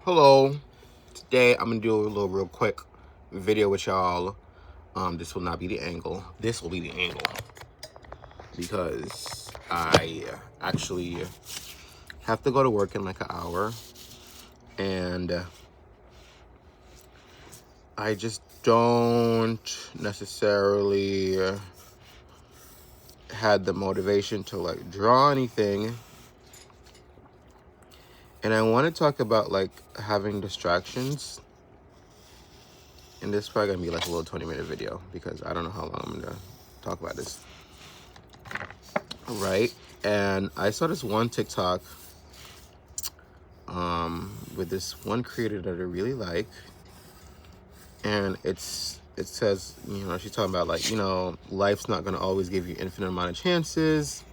Hello. Today I'm gonna do a little real quick video with y'all. This will not be the angle. This will be the angle because I actually have to go to work in like an hour, and I just don't necessarily had the motivation to like draw anything. And I want to talk about like having distractions. And this is probably gonna be like a little 20-minute video because I don't know how long I'm gonna talk about this. Right? And I saw this one TikTok with this one creator that I really like. And it says, she's talking about like, life's not gonna always give you infinite amount of chances.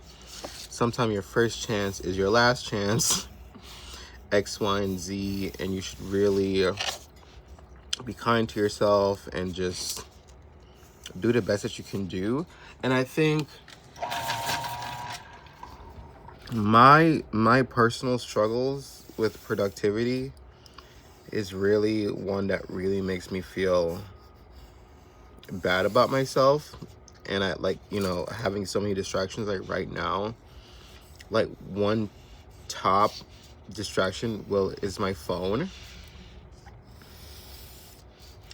Sometimes your first chance is your last chance. X, Y, and Z, and you should really be kind to yourself and just do the best that you can do. And I think my personal struggles with productivity is really one that really makes me feel bad about myself. And I like, having so many distractions like right now, like one top distraction is my phone.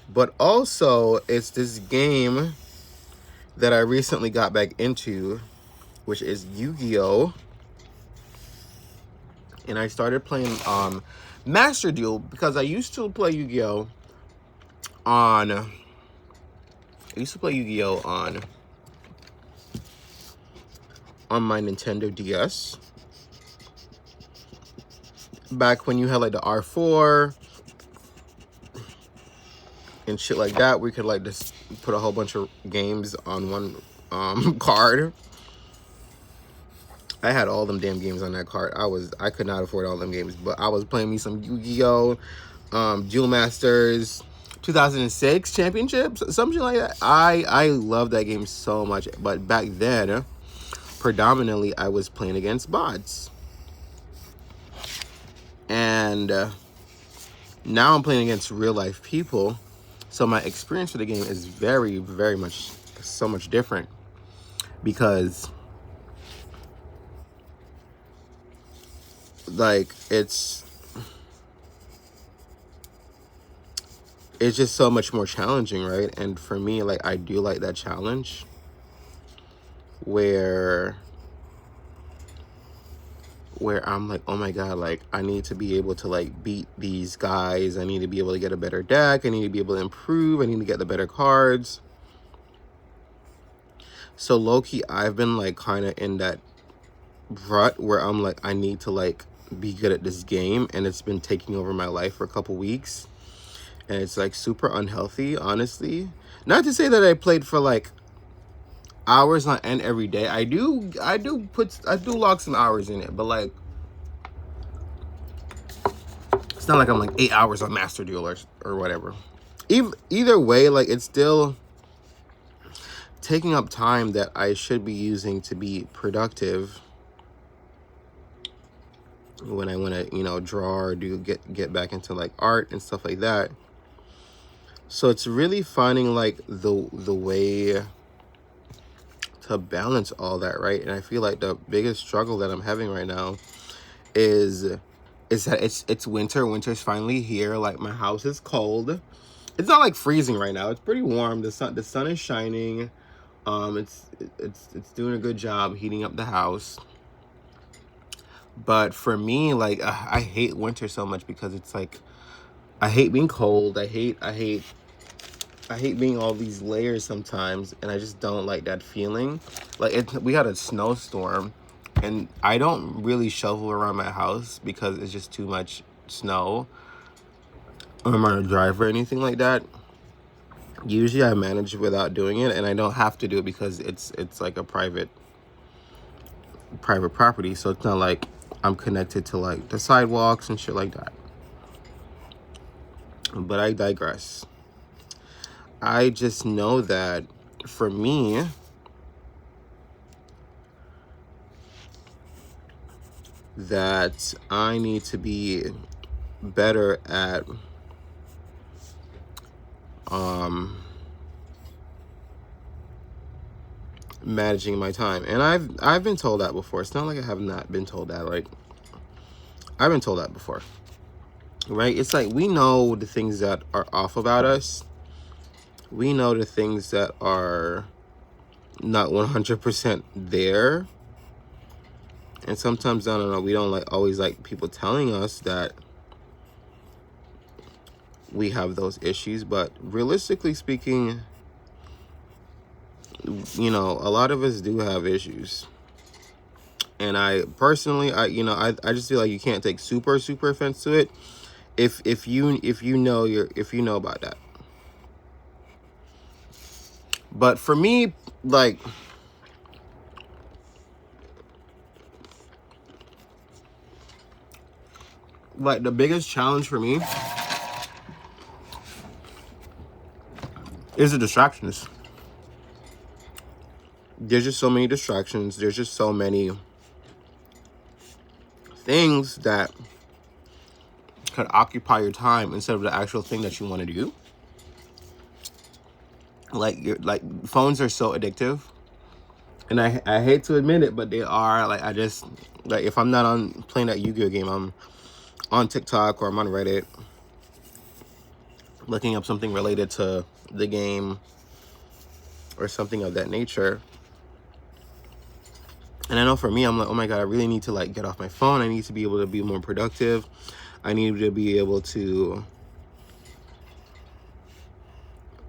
But also it's this game that I recently got back into, which is Yu-Gi-Oh! And I started playing Master Duel because I used to play Yu-Gi-Oh! on my Nintendo DS. Back when you had like the R4 and shit like that, we could like just put a whole bunch of games on one card. I had all them damn games on that card. I could not afford all them games, but I was playing me some Yu-Gi-Oh! Duel Masters 2006 championships, something like that. I love that game so much. But back then, predominantly, I was playing against bots. And now I'm playing against real life people. So my experience with the game is very, very much, so much different. Because, like, it's just so much more challenging, right? And for me, like, I do like that challenge where I'm like, oh my god, like I need to be able to like beat these guys. I need to be able to get a better deck. I need to be able to improve. I need to get the better cards. So low-key, I've been like kind of in that rut where I'm like, I need to like be good at this game, and it's been taking over my life for a couple weeks. And it's like super unhealthy, honestly. Not to say that I played for like hours on end every day. I do log some hours in it, but like it's not like I'm like 8 hours on Master Duel or whatever. Either way, like it's still taking up time that I should be using to be productive when I want to, draw or get back into like art and stuff like that. So it's really finding like the way to balance all that, right? And I feel like the biggest struggle that I'm having right now is that it's winter. Winter's finally here. Like my house is cold. It's not like freezing right now. It's pretty warm. The sun is shining. It's doing a good job heating up the house. But for me, like I hate winter so much because it's like I hate being cold. I hate being all these layers sometimes, and I just don't like that feeling. Like we had a snowstorm, and I don't really shovel around my house because it's just too much snow. I'm on a drive or anything like that. Usually I manage without doing it, and I don't have to do it because it's like a private property, so it's not like I'm connected to like the sidewalks and shit like that. But I digress. I just know that for me, that I need to be better at managing my time. And I've been told that before. It's not like I have not been told that. Like, I've been told that before, right? It's like we know the things that are off about us. We know the things that are not 100% there. And sometimes, I don't know, we don't always like people telling us that we have those issues. But realistically speaking, you know, a lot of us do have issues. And I personally, I just feel like you can't take super offense to it if you know about that. But for me, like the biggest challenge for me is the distractions. There's just so many distractions. There's just so many things that could occupy your time instead of the actual thing that you want to do. Like phones are so addictive, and I hate to admit it, but they are. Like, I just, like, if I'm not on playing that Yu-Gi-Oh game, I'm on TikTok or I'm on Reddit looking up something related to the game or something of that nature. And I know for me, I'm like, oh my God, I really need to like get off my phone. I need to be able to be more productive. I need to be able to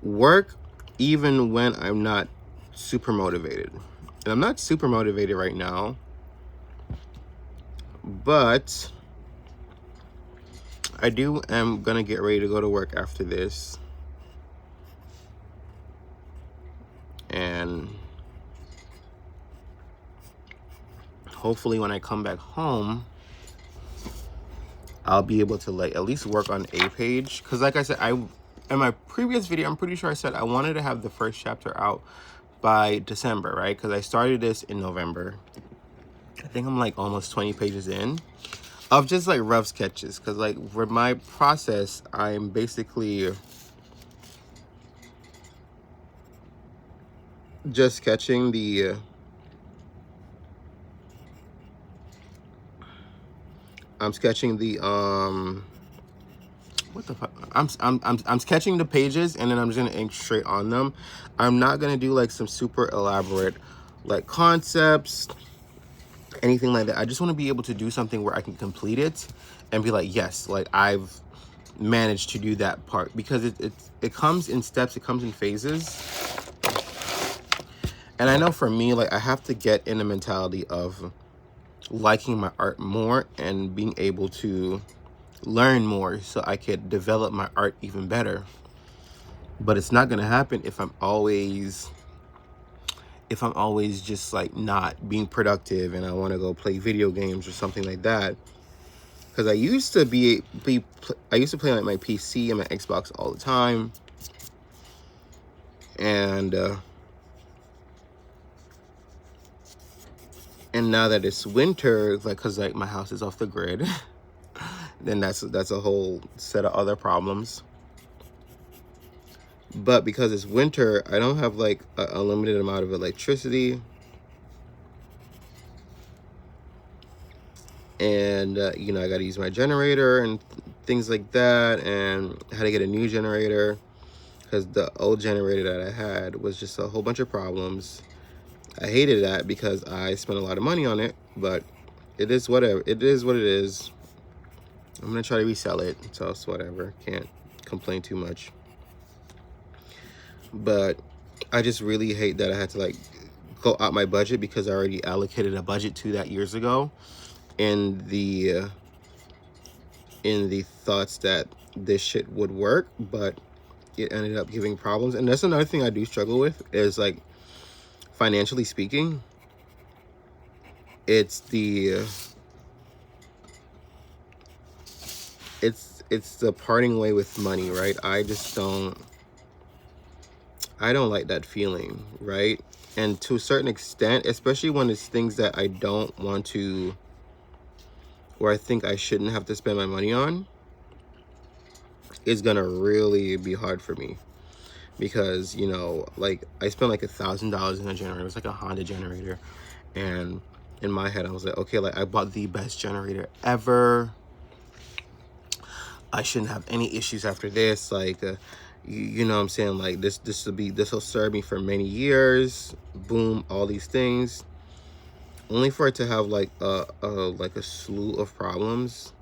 work even when I'm not super motivated. And I'm not super motivated right now, but I am gonna get ready to go to work after this. And hopefully when I come back home, I'll be able to like at least work on a page. Because like I said, in my previous video, I'm pretty sure I said I wanted to have the first chapter out by December, right? Because I started this in November. I think I'm like almost 20 pages in of just like rough sketches. Because like for my process, I'm basically just sketching the I'm sketching the what the fuck? I'm sketching the pages, and then I'm just gonna ink straight on them. I'm not gonna do like some super elaborate like concepts, anything like that. I just want to be able to do something where I can complete it and be like, yes, like I've managed to do that part, because it comes in steps, it comes in phases. And I know for me, like I have to get in the mentality of liking my art more and being able to learn more so I could develop my art even better. But it's not gonna happen if I'm always just like not being productive and I want to go play video games or something like that. Because I used to play on my PC and my Xbox all the time, and now that it's winter, like, because like my house is off the grid, then that's a whole set of other problems. But because it's winter, I don't have like a limited amount of electricity, and you know, I got to use my generator and things like that, and I had to get a new generator because the old generator that I had was just a whole bunch of problems. I hated that because I spent a lot of money on it, but it is whatever. It is what it is. I'm gonna try to resell it, so it's whatever. Can't complain too much. But I just really hate that I had to like go out my budget, because I already allocated a budget to that years ago, in the thoughts that this shit would work, but it ended up giving problems. And that's another thing I do struggle with, is like, financially speaking, it's the parting way with money, right? I don't like that feeling, right? And to a certain extent, especially when it's things that I don't want to, or I think I shouldn't have to spend my money on, it's gonna really be hard for me, because you know, like I spent like $1,000 in a generator. It was like a Honda generator, and in my head I was like, okay, like I bought the best generator ever. I shouldn't have any issues after this. Like, you know what I'm saying? Like this will serve me for many years. Boom, all these things, only for it to have like a slew of problems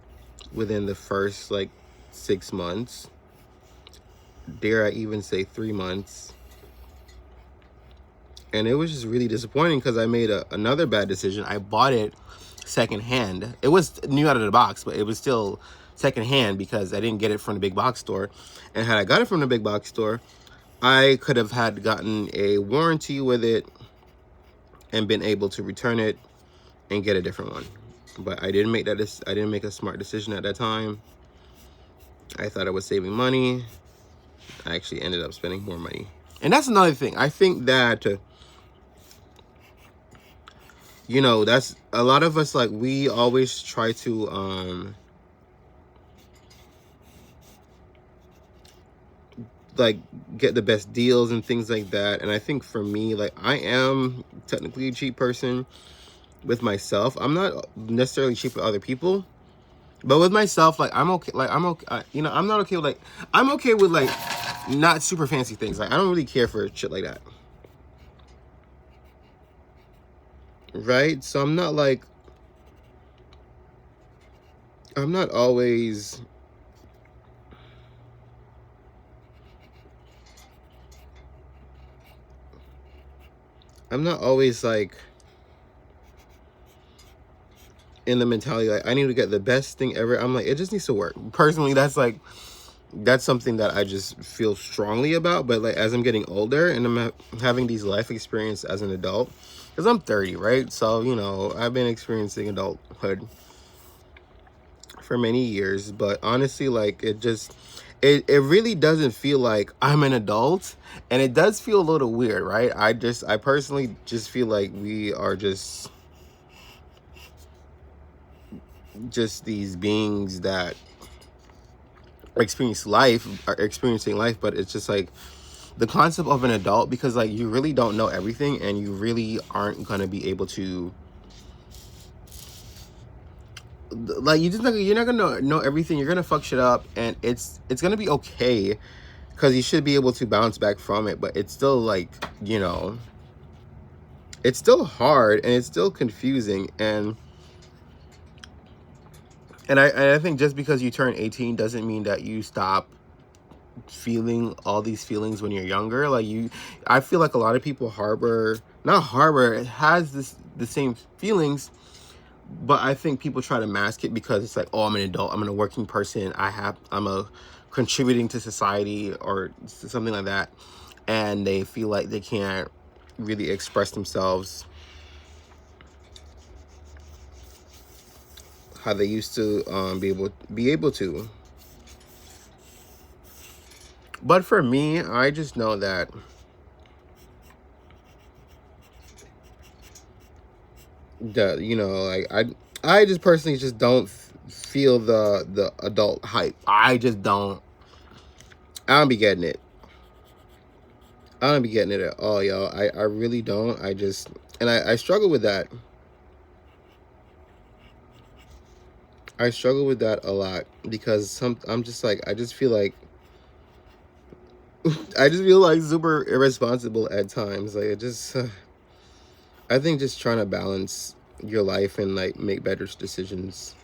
within the first like 6 months. Dare I even say 3 months? And it was just really disappointing because I made another bad decision. I bought it secondhand. It was new out of the box, but it was still secondhand because I didn't get it from the big box store. And had I got it from the big box store, I could have had gotten a warranty with it and been able to return it and get a different one. But I didn't make that. I didn't make a smart decision at that time. I thought I was saving money. I actually ended up spending more money. And that's another thing. I think that, you know, that's a lot of us, like, we always try to, like, get the best deals and things like that. And I think for me, like, I am technically a cheap person with myself. I'm not necessarily cheap with other people, but with myself, like, I'm okay. Like, I'm okay. You know, I'm not okay with, like, I'm okay with, like, not super fancy things. Like, I don't really care for shit like that. Right? So I'm not like, I'm not always, like in the mentality like I need to get the best thing ever. I'm like, it just needs to work. Personally, that's something that I just feel strongly about. But like as I'm getting older and I'm having these life experience as an adult, because I'm 30, right? So, you know, I've been experiencing adulthood for many years. But honestly, like it really doesn't feel like I'm an adult, and it does feel a little weird, right? I personally just feel like we are just these beings that are experiencing life, but it's just like the concept of an adult, because like you really don't know everything, and you really aren't gonna be able to, like, you're not gonna know everything. You're gonna fuck shit up, and it's gonna be okay, because you should be able to bounce back from it. But it's still like, you know, it's still hard and it's still confusing. And I think just because you turn 18 doesn't mean that you stop feeling all these feelings when you're younger. Like I feel like a lot of people it has the same feelings, but I think people try to mask it because it's like, oh, I'm an adult, I'm a working person, I'm a contributing to society or something like that, and they feel like they can't really express themselves how they used to be able to. But for me, I just know that you know, like I just personally just don't feel the adult hype. I don't be getting it. I don't be getting it at all, y'all. I really don't. I struggle with that. I struggle with that a lot because I'm just like, I just feel like super irresponsible at times. Like I think just trying to balance your life and like make better decisions,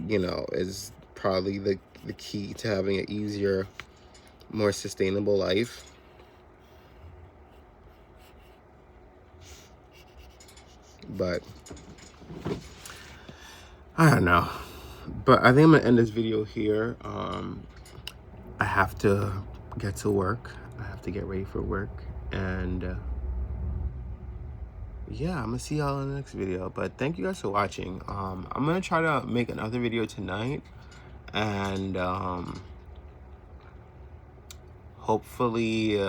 you know, is probably the key to having an easier, more sustainable life. But I don't know. But I think I'm gonna end this video here. I have to get to work. I have to get ready for work, and yeah, I'm gonna see y'all in the next video. But thank you guys for watching. I'm gonna try to make another video tonight, and hopefully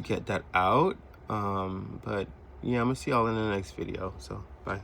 get that out. But yeah, I'm gonna see y'all in the next video. So bye.